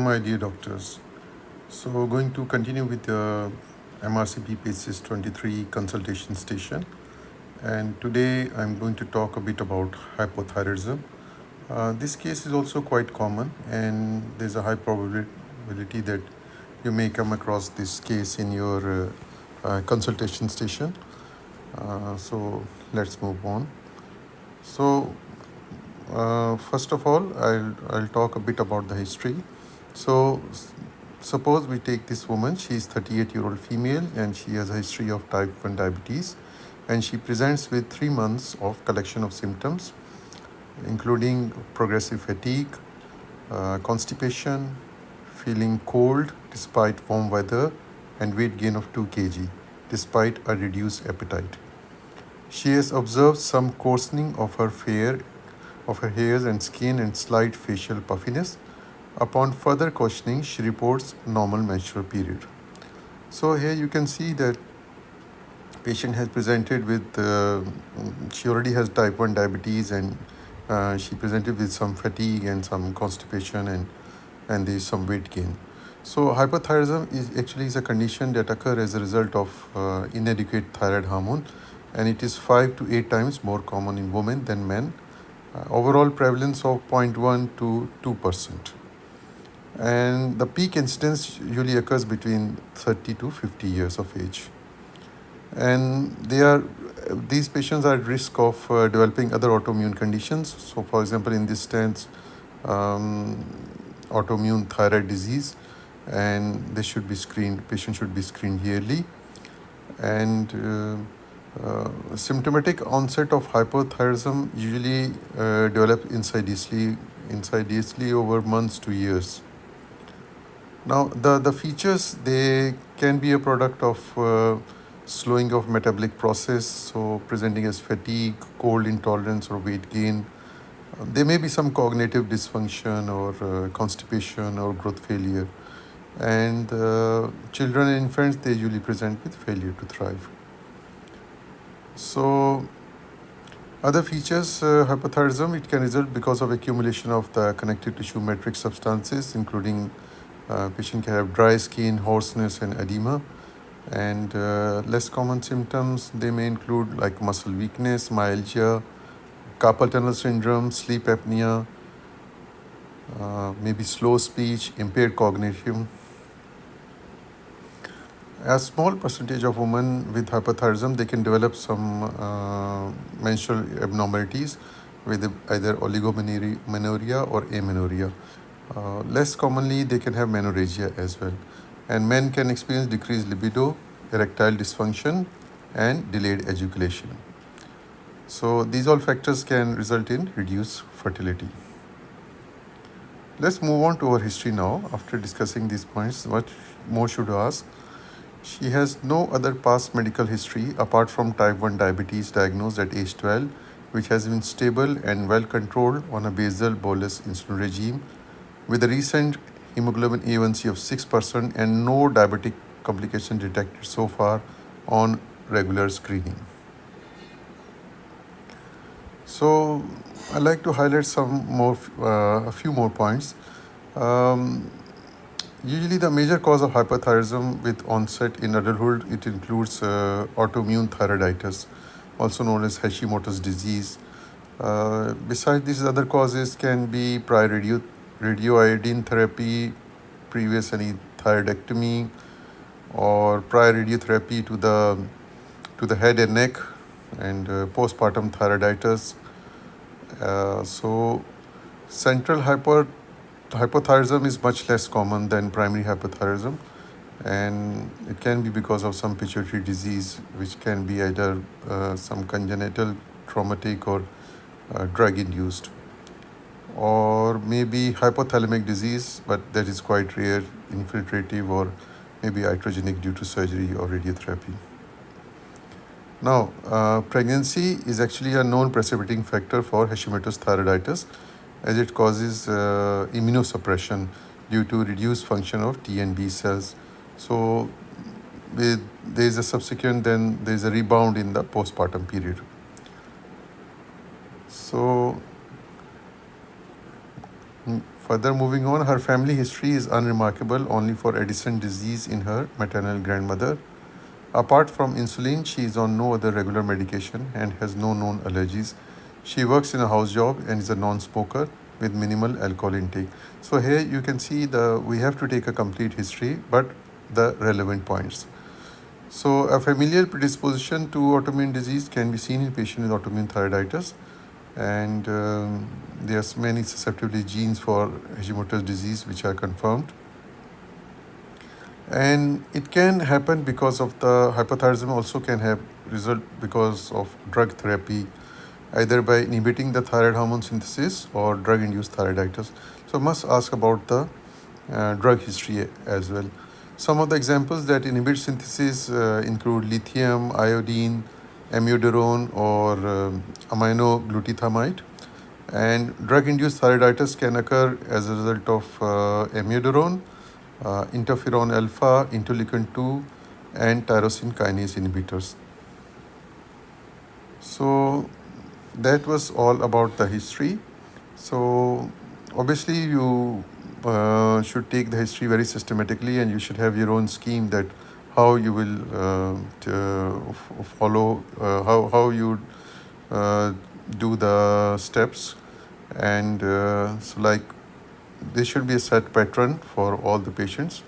My dear doctors, so going to continue with the Mrcp Paces 23 consultation station, and today I'm going to talk a bit about hypothyroidism. This case is also quite common, and there's a high probability that you may come across this case in your consultation station. So let's move on. So first of all, I'll talk a bit about the history. So suppose we take this woman. She is 38-year-old female, and she has a history of type 1 diabetes, and she presents with 3 months of collection of symptoms, including progressive fatigue, constipation, feeling cold despite warm weather, and weight gain of 2 kg despite a reduced appetite. She has observed some coarsening of her hairs and skin and slight facial puffiness. Upon further questioning, she reports normal menstrual period. So here you can see that patient has presented with, she already has type 1 diabetes, and she presented with some fatigue and some constipation, and there is some weight gain. So hypothyroidism is a condition that occurs as a result of inadequate thyroid hormone, and it is 5 to 8 times more common in women than men. Overall prevalence of 0.1 to 2%. And the peak incidence usually occurs between 30 to 50 years of age. And these patients are at risk of developing other autoimmune conditions. So for example, in this stance, autoimmune thyroid disease, and patient should be screened yearly. And symptomatic onset of hypothyroidism usually develop insidiously over months to years. Now, the features, they can be a product of slowing of metabolic process, so presenting as fatigue, cold intolerance, or weight gain. There may be some cognitive dysfunction or constipation or growth failure. And children and infants, they usually present with failure to thrive. So other features, hypothyroidism, it can result because of accumulation of the connective tissue matrix substances, including patient can have dry skin, hoarseness, and edema. And less common symptoms, they may include like muscle weakness, myalgia, carpal tunnel syndrome, sleep apnea, maybe slow speech, impaired cognition. A small percentage of women with hypothyroidism, they can develop some menstrual abnormalities with either oligomenorrhea or amenorrhea. Less commonly, they can have menorrhagia as well. And men can experience decreased libido, erectile dysfunction, and delayed ejaculation. So these all factors can result in reduced fertility. Let's move on to our history now. After discussing these points, what more should I ask? She has no other past medical history apart from type 1 diabetes diagnosed at age 12, which has been stable and well controlled on a basal bolus insulin regime, with a recent hemoglobin A1C of 6% and no diabetic complication detected so far on regular screening. So I'd like to highlight a few more points. Usually the major cause of hypothyroidism with onset in adulthood, it includes autoimmune thyroiditis, also known as Hashimoto's disease. Besides these, other causes can be prior radioiodine therapy, previous any thyroidectomy, or prior radiotherapy to the head and neck, and postpartum thyroiditis. So central hypothyroidism is much less common than primary hypothyroidism, and it can be because of some pituitary disease, which can be either some congenital, traumatic, or drug-induced, or maybe hypothalamic disease, but that is quite rare, infiltrative, or maybe iatrogenic due to surgery or radiotherapy. Now, pregnancy is actually a known precipitating factor for Hashimoto's thyroiditis, as it causes immunosuppression due to reduced function of T and B cells. So there is a rebound in the postpartum period. So Further moving on, her family history is unremarkable only for Addison disease in her maternal grandmother. Apart from insulin, she is on no other regular medication and has no known allergies. She works in a house job and is a non-smoker with minimal alcohol intake. So here you can see we have to take a complete history, but the relevant points. So a familial predisposition to autoimmune disease can be seen in patients with autoimmune thyroiditis, and there's many susceptibility genes for Hashimoto's disease which are confirmed. And it can happen because of the hypothyroidism, also can have result because of drug therapy, either by inhibiting the thyroid hormone synthesis or drug-induced thyroiditis. So must ask about the drug history as well. Some of the examples that inhibit synthesis include lithium, iodine, amiodarone, or aminoglutathione. And drug-induced thyroiditis can occur as a result of amiodarone, interferon alpha, interleukin 2, and tyrosine kinase inhibitors. So that was all about the history. So obviously you should take the history very systematically, and you should have your own scheme that how you will follow, how you do the steps. And so like there should be a set pattern for all the patients,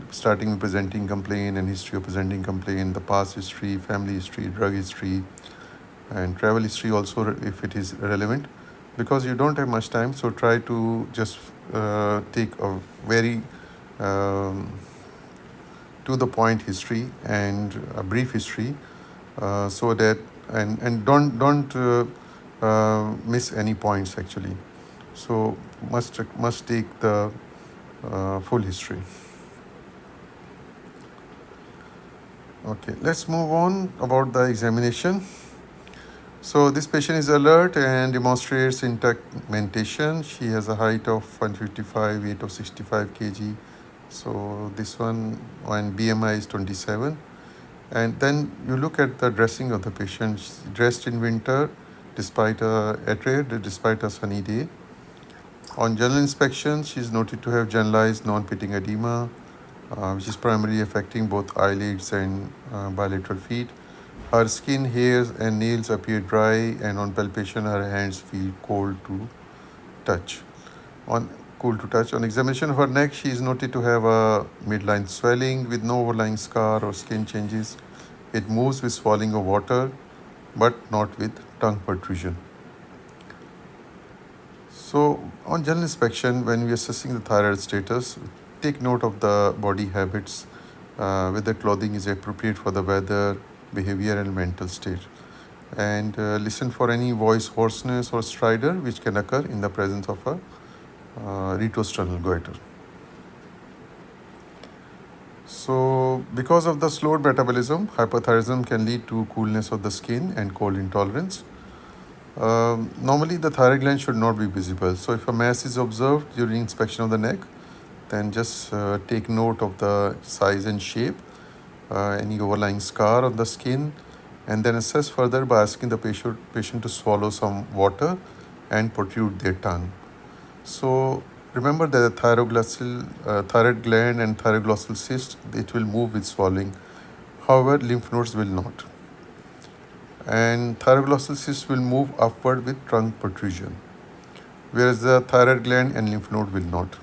starting with presenting complaint and history of presenting complaint, the past history, family history, drug history, and travel history also if it is relevant, because you don't have much time. So try to just take a very to the point history and a brief history, so that and don't miss any points actually. So must take the full history. Okay, let's move on about the examination. So this patient is alert and demonstrates intact mentation. She has a height of 155, weight of 65 kg. So this one, and BMI is 27. And then you look at the dressing of the patient. She's dressed in winter despite despite a sunny day. On general inspection, she is noted to have generalized non-pitting edema, which is primarily affecting both eyelids and bilateral feet. Her skin, hairs, and nails appear dry, and on palpation, her hands feel cold to touch. On examination of her neck, she is noted to have a midline swelling with no overlying scar or skin changes. It moves with swallowing of water, but not with tongue protrusion. So, on general inspection, when we are assessing the thyroid status, take note of the body habits, whether clothing is appropriate for the weather, behavior, and mental state. And listen for any voice hoarseness or stridor which can occur in the presence of a retrosternal goiter. So, because of the slowed metabolism, hypothyroidism can lead to coolness of the skin and cold intolerance. Normally, the thyroid gland should not be visible. So, if a mass is observed during inspection of the neck, then just take note of the size and shape, any overlying scar on the skin, and then assess further by asking the patient to swallow some water and protrude their tongue. So remember that the thyroid gland and thyroglossal cyst, it will move with swallowing. However, lymph nodes will not. And thyroglossal cyst will move upward with trunk protrusion, whereas the thyroid gland and lymph node will not.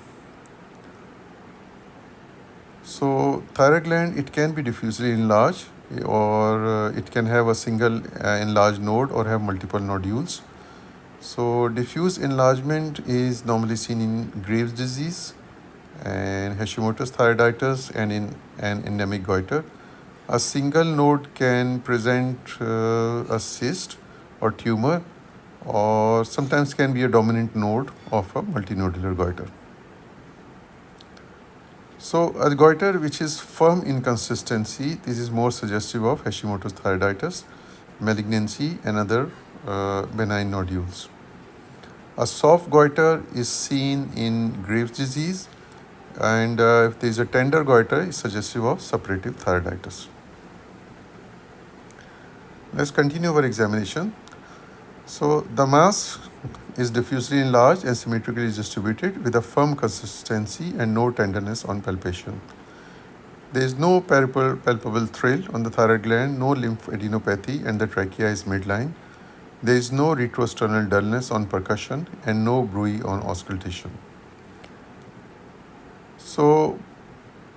So thyroid gland, it can be diffusely enlarged, or it can have a single enlarged node or have multiple nodules. So diffuse enlargement is normally seen in Graves' disease and Hashimoto's thyroiditis and in an endemic goiter. A single node can present a cyst or tumor, or sometimes can be a dominant node of a multinodular goiter. So a goiter which is firm in consistency, this is more suggestive of Hashimoto's thyroiditis, malignancy, and other benign nodules. A soft goiter is seen in Graves' disease, and if there is a tender goiter, it's suggestive of suppurative thyroiditis. Let's continue our examination. So the mass is diffusely enlarged and symmetrically distributed with a firm consistency and no tenderness on palpation. There is no palpable thrill on the thyroid gland, no lymphadenopathy, and the trachea is midline. There is no retrosternal dullness on percussion and no bruit on auscultation. So,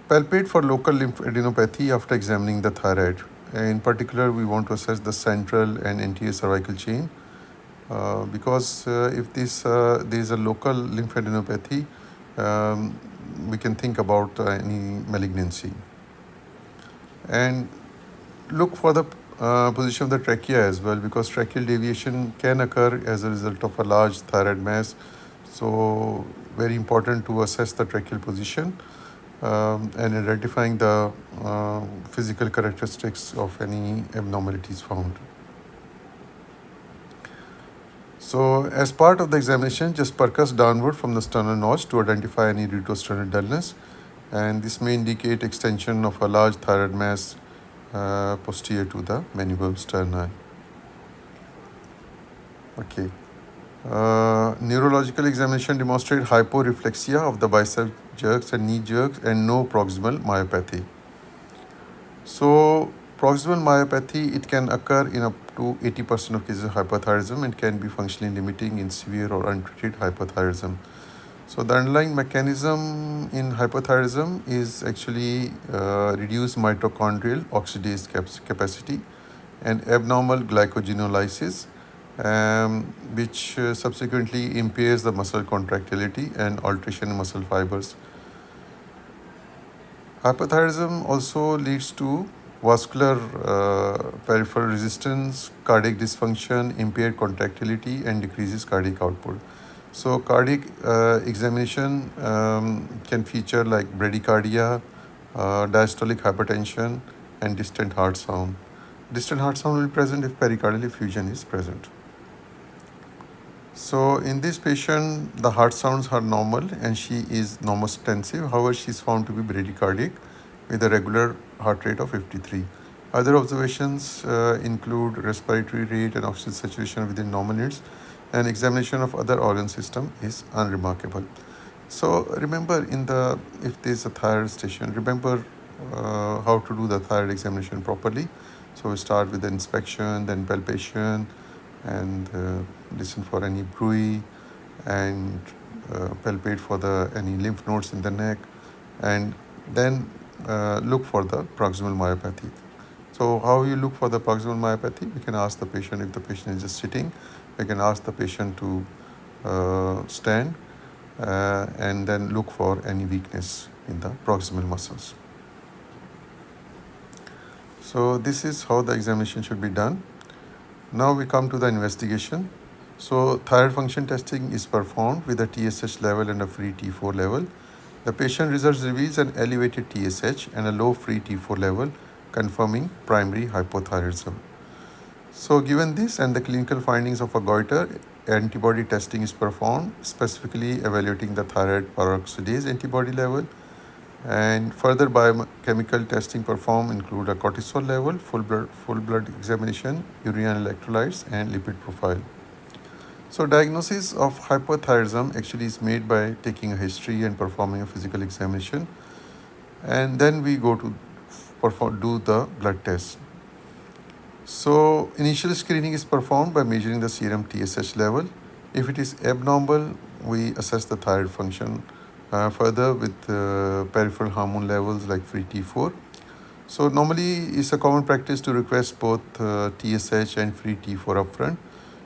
palpate for local lymphadenopathy after examining the thyroid. In particular, we want to assess the central and anterior cervical chain because if there is a local lymphadenopathy, we can think about any malignancy. And look for the position of the trachea as well, because tracheal deviation can occur as a result of a large thyroid mass. So very important to assess the tracheal position and identifying the physical characteristics of any abnormalities found. So as part of the examination, just percuss downward from the sternal notch to identify any retrosternal dullness, and this may indicate extension of a large thyroid mass posterior to the mandible sterni. Okay. Neurological examination demonstrate hyporeflexia of the bicep jerks and knee jerks and no proximal myopathy. So proximal myopathy, it can occur in up to 80% of cases of hypothyroidism and can be functionally limiting in severe or untreated hypothyroidism. So the underlying mechanism in hypothyroidism is actually reduced mitochondrial oxidase capacity and abnormal glycogenolysis, which subsequently impairs the muscle contractility and alteration in muscle fibers. Hypothyroidism also leads to vascular peripheral resistance, cardiac dysfunction, impaired contractility, and decreases cardiac output. So cardiac examination can feature like bradycardia, diastolic hypertension, and distant heart sound. Distant heart sound will be present if pericardial effusion is present. So in this patient, the heart sounds are normal and she is normostensive. However, she is found to be bradycardic with a regular heart rate of 53. Other observations include respiratory rate and oxygen saturation within normal limits, and examination of other organ system is unremarkable. So remember, if there is a thyroid station, remember how to do the thyroid examination properly. So we start with the inspection, then palpation, and listen for any bruit, and palpate for any lymph nodes in the neck, and then look for the proximal myopathy. So how you look for the proximal myopathy? We can ask the patient, if the patient is just sitting, we can ask the patient to stand and then look for any weakness in the proximal muscles. So this is how the examination should be done. Now we come to the investigation. So thyroid function testing is performed with a TSH level and a free T4 level. The patient results reveals an elevated TSH and a low free T4 level, confirming primary hypothyroidism. So given this and the clinical findings of a goiter, antibody testing is performed, specifically evaluating the thyroid peroxidase antibody level. And further biochemical testing performed include a cortisol level, full blood examination, urea electrolytes, and lipid profile. So diagnosis of hypothyroidism actually is made by taking a history and performing a physical examination, and then we go to do the blood test. So initial screening is performed by measuring the serum TSH level. If it is abnormal, we assess the thyroid function further with peripheral hormone levels like free T4. So normally it's a common practice to request both TSH and free T4 upfront.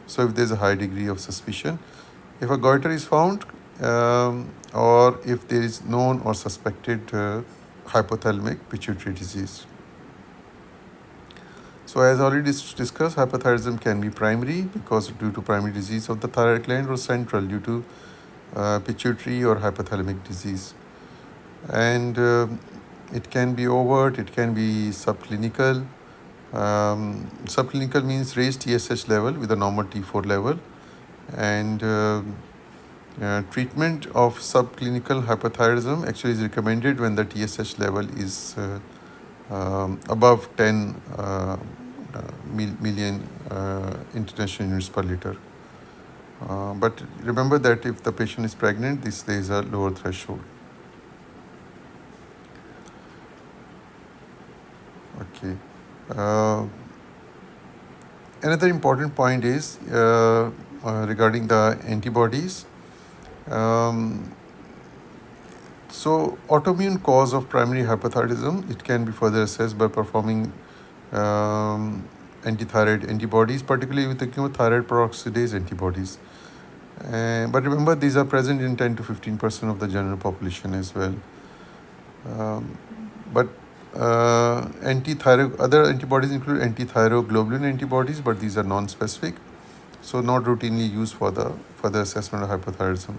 So if there's a high degree of suspicion, if a goiter is found, or if there is known or suspected hypothalamic pituitary disease. So as already discussed, hypothyroidism can be primary because due to primary disease of the thyroid gland, or central due to pituitary or hypothalamic disease. And it can be overt, it can be subclinical. Subclinical means raised TSH level with a normal T4 level. And treatment of subclinical hypothyroidism actually is recommended when the TSH level is above 10 million international units per liter. But remember that if the patient is pregnant, this is a lower threshold. Okay. Uh, Another important point is regarding the antibodies. Um, so, autoimmune cause of primary hypothyroidism, it can be further assessed by performing antithyroid antibodies, particularly with the thyroid peroxidase antibodies. But remember, these are present in 10 to 15% of the general population as well. But other antibodies include antithyroglobulin antibodies, but these are non-specific, so not routinely used for the further assessment of hypothyroidism.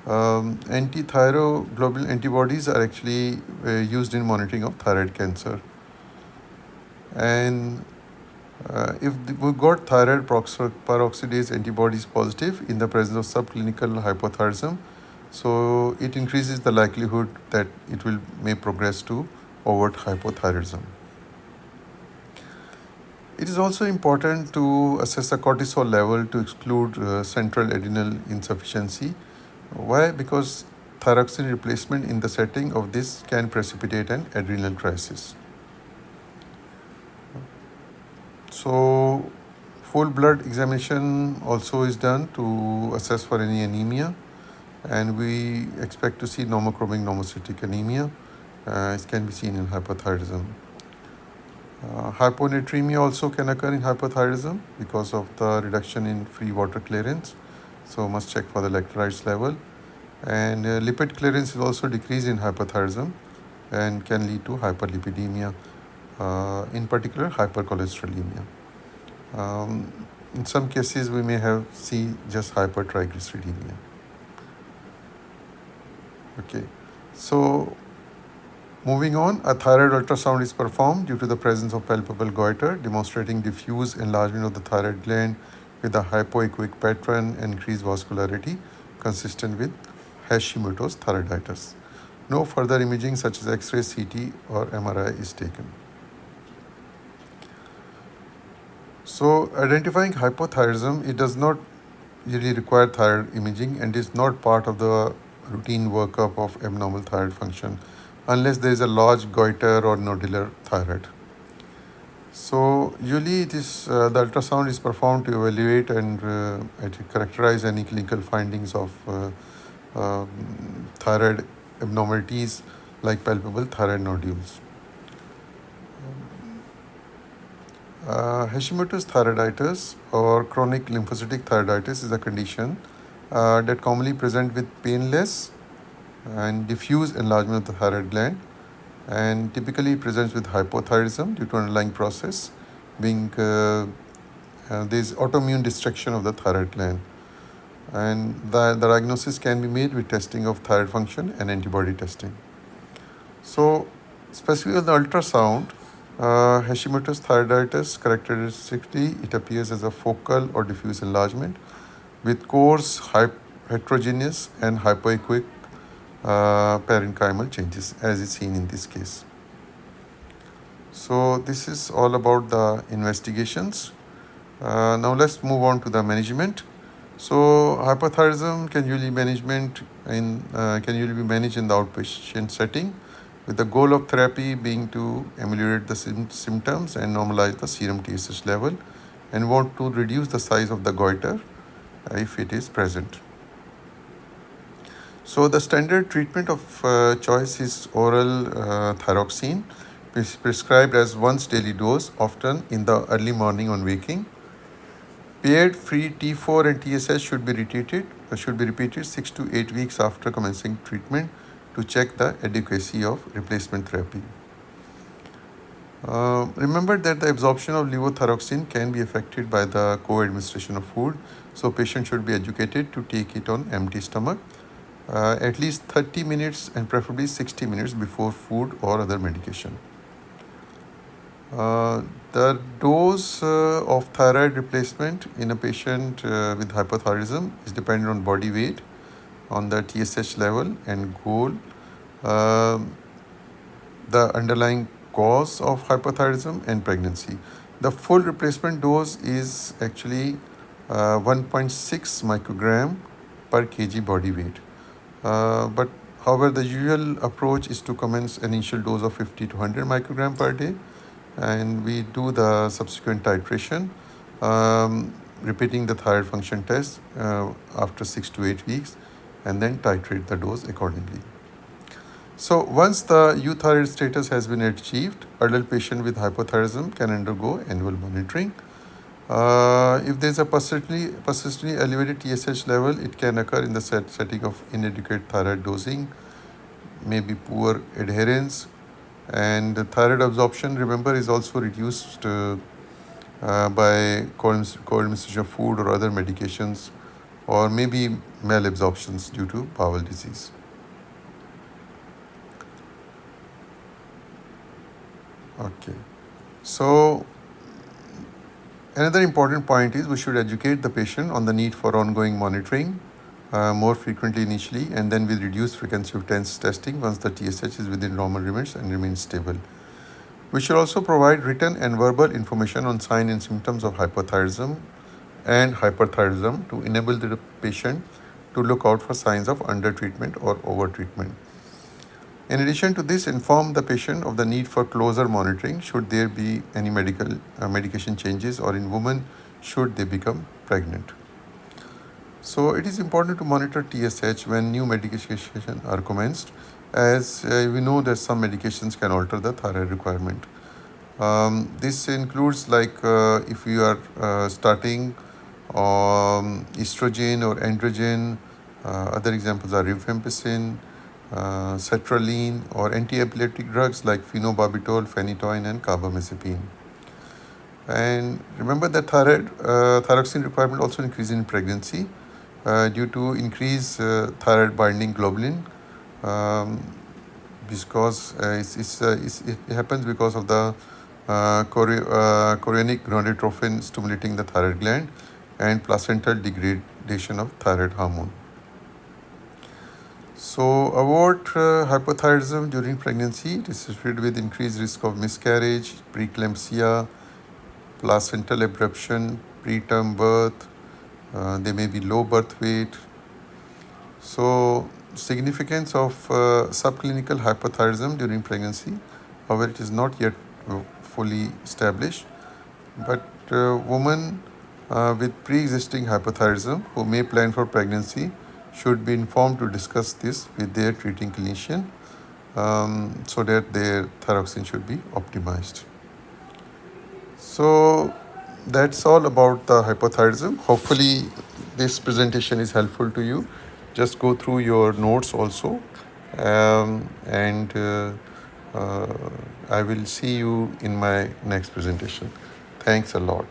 Antithyroglobulin antibodies are actually used in monitoring of thyroid cancer. And if we got thyroid peroxidase antibodies positive in the presence of subclinical hypothyroidism, so it increases the likelihood that it may progress to overt hypothyroidism. It is also important to assess the cortisol level to exclude central adrenal insufficiency. Why? Because thyroxine replacement in the setting of this can precipitate an adrenal crisis. So, full blood examination also is done to assess for any anemia, and we expect to see normochromic normocytic anemia. It can be seen in hypothyroidism. Hyponatremia also can occur in hypothyroidism because of the reduction in free water clearance. So must check for the electrolytes level. And lipid clearance is also decreased in hypothyroidism and can lead to hyperlipidemia, in particular hypercholesterolemia. In some cases, we may see just hypertriglyceridemia. Okay, so moving on, a thyroid ultrasound is performed due to the presence of palpable goiter, demonstrating diffuse enlargement of the thyroid gland with a hypoechoic pattern and increased vascularity consistent with Hashimoto's thyroiditis. No further imaging such as X-ray, CT or MRI is taken. So identifying hypothyroidism, it does not really require thyroid imaging and is not part of the routine workup of abnormal thyroid function unless there is a large goiter or nodular thyroid. So usually it is the ultrasound is performed to evaluate and to characterize any clinical findings of thyroid abnormalities like palpable thyroid nodules. Hashimoto's thyroiditis or chronic lymphocytic thyroiditis is a condition that commonly present with painless and diffuse enlargement of the thyroid gland, and typically presents with hypothyroidism due to underlying process being this autoimmune destruction of the thyroid gland. And the diagnosis can be made with testing of thyroid function and antibody testing. So specifically on the ultrasound, Hashimoto's thyroiditis, characteristically, it appears as a focal or diffuse enlargement with coarse, heterogeneous and hypoechoic parenchymal changes as is seen in this case. So this is all about the investigations. Now let's move on to the management. So hypothyroidism can usually be managed in the outpatient setting, with the goal of therapy being to ameliorate the symptoms and normalize the serum TSH level, and want to reduce the size of the goiter if it is present. So the standard treatment of choice is oral thyroxine, prescribed as once daily dose, often in the early morning on waking. Paired free T4 and TSH should be repeated 6 to 8 weeks after commencing treatment to check the adequacy of replacement therapy. Remember that the absorption of levothyroxine can be affected by the co-administration of food, so patients should be educated to take it on empty stomach at least 30 minutes and preferably 60 minutes before food or other medication. The dose of thyroid replacement in a patient with hypothyroidism is dependent on body weight, on the TSH level and goal, the underlying cause of hypothyroidism and pregnancy. The full replacement dose is actually 1.6 microgram per kg body weight. But however, the usual approach is to commence an initial dose of 50 to 100 microgram per day, and we do the subsequent titration, repeating the thyroid function test after 6 to 8 weeks, and then titrate the dose accordingly. So once the euthyroid status has been achieved, adult patient with hypothyroidism can undergo annual monitoring. If there is a persistently elevated TSH level, it can occur in the setting of inadequate thyroid dosing, maybe poor adherence, and the thyroid absorption, remember, is also reduced by co-administration of food or other medications, or maybe malabsorptions due to bowel disease. Okay, so another important point is we should educate the patient on the need for ongoing monitoring more frequently initially, and then with reduced frequency of testing once the TSH is within normal limits and remains stable. We should also provide written and verbal information on signs and symptoms of hypothyroidism and hyperthyroidism to enable the patient to look out for signs of undertreatment or overtreatment. In addition to this, inform the patient of the need for closer monitoring should there be any medication changes, or in women should they become pregnant. So it is important to monitor TSH when new medications are commenced, as we know that some medications can alter the thyroid requirement. This includes if you are starting estrogen or androgen. Other examples are rifampicin, sertraline, or anti-epileptic drugs like phenobarbital, phenytoin, and carbamazepine. And remember that thyroxine requirement also increases in pregnancy due to increased thyroid binding globulin, because it happens because of the chorionic gonadotropin stimulating the thyroid gland and placental degradation of thyroid hormone. So avoid hypothyroidism during pregnancy. It is associated with increased risk of miscarriage, preeclampsia, placental abruption, preterm birth. There may be low birth weight. So significance of subclinical hypothyroidism during pregnancy, however, it is not yet fully established. But women with pre-existing hypothyroidism who may plan for pregnancy should be informed to discuss this with their treating clinician, so that their thyroxine should be optimized. So that's all about the hypothyroidism. Hopefully this presentation is helpful to you. Just go through your notes also, and I will see you in my next presentation. Thanks a lot.